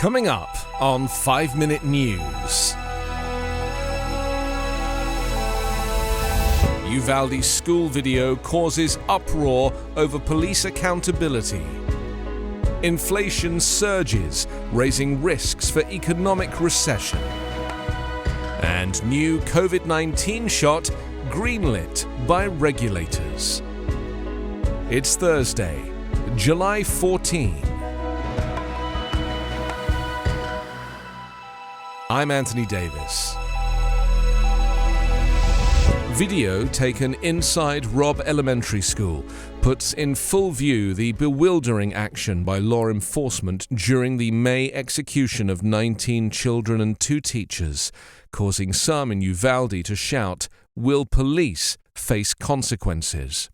Coming up on 5 Minute News. Uvalde school video causes uproar over police accountability. Inflation surges, raising risks for economic recession. And new COVID-19 shot greenlit by regulators. It's Thursday, July 14. I'm Anthony Davis. Video taken inside Robb Elementary School puts in full view the bewildering action by law enforcement during the May execution of 19 children and 2 teachers, causing some in Uvalde to shout, "Will police face consequences?"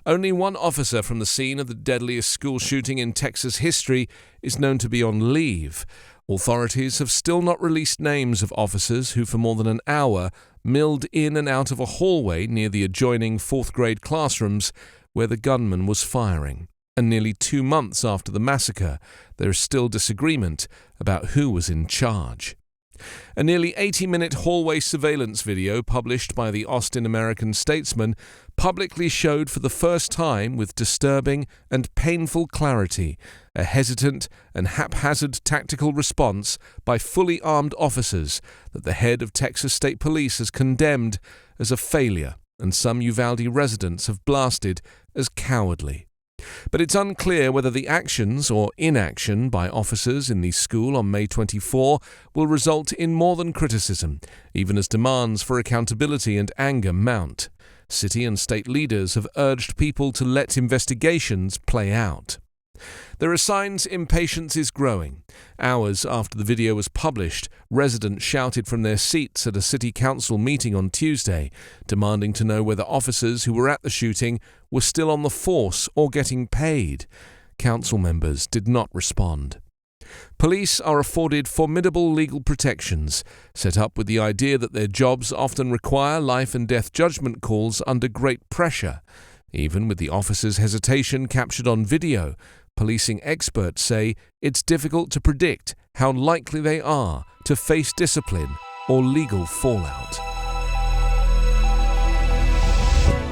Only one officer from the scene of the deadliest school shooting in Texas history is known to be on leave. Authorities have still not released names of officers who for more than an hour milled in and out of a hallway near the adjoining 4th grade classrooms where the gunman was firing. And nearly 2 months after the massacre, there is still disagreement about who was in charge. A nearly 80-minute hallway surveillance video published by the Austin American-Statesman publicly showed for the first time with disturbing and painful clarity a hesitant and haphazard tactical response by fully armed officers that the head of Texas State Police has condemned as a failure and some Uvalde residents have blasted as cowardly. But it's unclear whether the actions or inaction by officers in the school on May 24 will result in more than criticism, even as demands for accountability and anger mount. City and state leaders have urged people to let investigations play out. There are signs impatience is growing. Hours after the video was published, residents shouted from their seats at a city council meeting on Tuesday, demanding to know whether officers who were at the shooting were still on the force or getting paid. Council members did not respond. Police are afforded formidable legal protections, set up with the idea that their jobs often require life and death judgment calls under great pressure. Even with the officers' hesitation captured on video, policing experts say it's difficult to predict how likely they are to face discipline or legal fallout.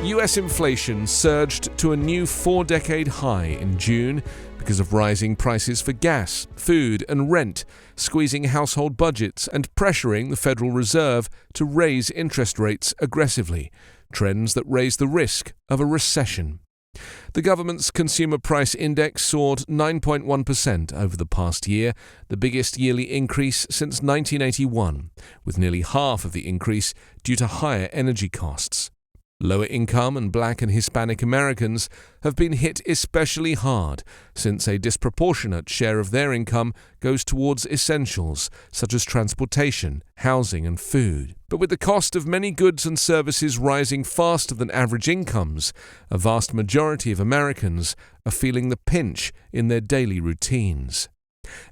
U.S. inflation surged to a new 4-decade high in June because of rising prices for gas, food and rent, squeezing household budgets and pressuring the Federal Reserve to raise interest rates aggressively, trends that raise the risk of a recession. The government's Consumer Price Index soared 9.1% over the past year, the biggest yearly increase since 1981, with nearly half of the increase due to higher energy costs. Lower income and Black and Hispanic Americans have been hit especially hard, since a disproportionate share of their income goes towards essentials such as transportation, housing and food. But with the cost of many goods and services rising faster than average incomes, a vast majority of Americans are feeling the pinch in their daily routines.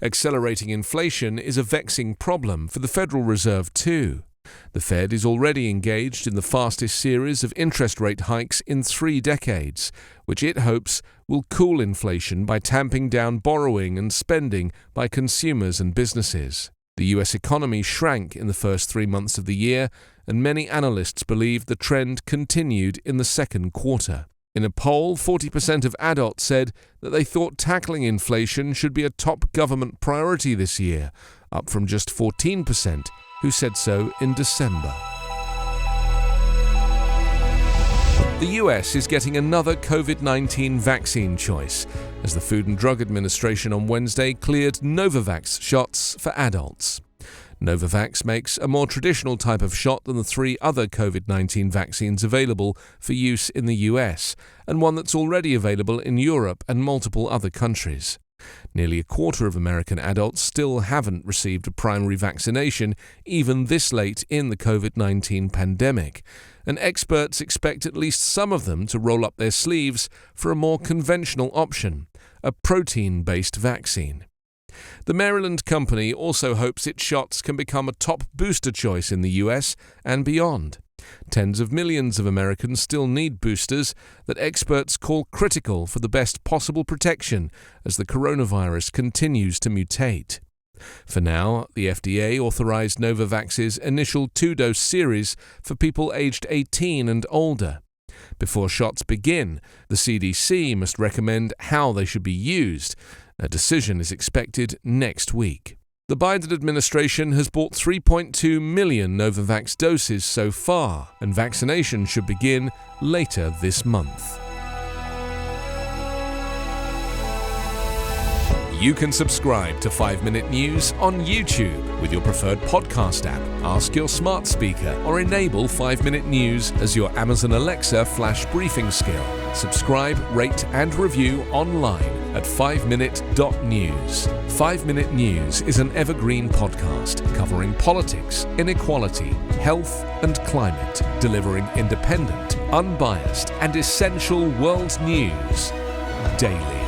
Accelerating inflation is a vexing problem for the Federal Reserve too. The Fed is already engaged in the fastest series of interest rate hikes in 3 decades, which it hopes will cool inflation by tamping down borrowing and spending by consumers and businesses. The U.S. economy shrank in the first 3 months of the year, and many analysts believe the trend continued in the second quarter. In a poll, 40% of adults said that they thought tackling inflation should be a top government priority this year, up from just 14% who said so in December. The US is getting another COVID-19 vaccine choice, as the Food and Drug Administration on Wednesday cleared Novavax shots for adults. Novavax makes a more traditional type of shot than the 3 other COVID-19 vaccines available for use in the US, and one that's already available in Europe and multiple other countries. Nearly a quarter of American adults still haven't received a primary vaccination, even this late in the COVID-19 pandemic, and experts expect at least some of them to roll up their sleeves for a more conventional option, a protein-based vaccine. The Maryland company also hopes its shots can become a top booster choice in the US and beyond. Tens of millions of Americans still need boosters that experts call critical for the best possible protection as the coronavirus continues to mutate. For now, the FDA authorized Novavax's initial 2-dose series for people aged 18 and older. Before shots begin, the CDC must recommend how they should be used. A decision is expected next week. The Biden administration has bought 3.2 million Novavax doses so far, and vaccination should begin later this month. You can subscribe to 5-Minute News on YouTube with your preferred podcast app. Ask your smart speaker or enable 5-Minute News as your Amazon Alexa flash briefing skill. Subscribe, rate and review online at 5minute.news. 5-Minute News is an Evergreen podcast covering politics, inequality, health and climate, delivering independent, unbiased and essential world news daily.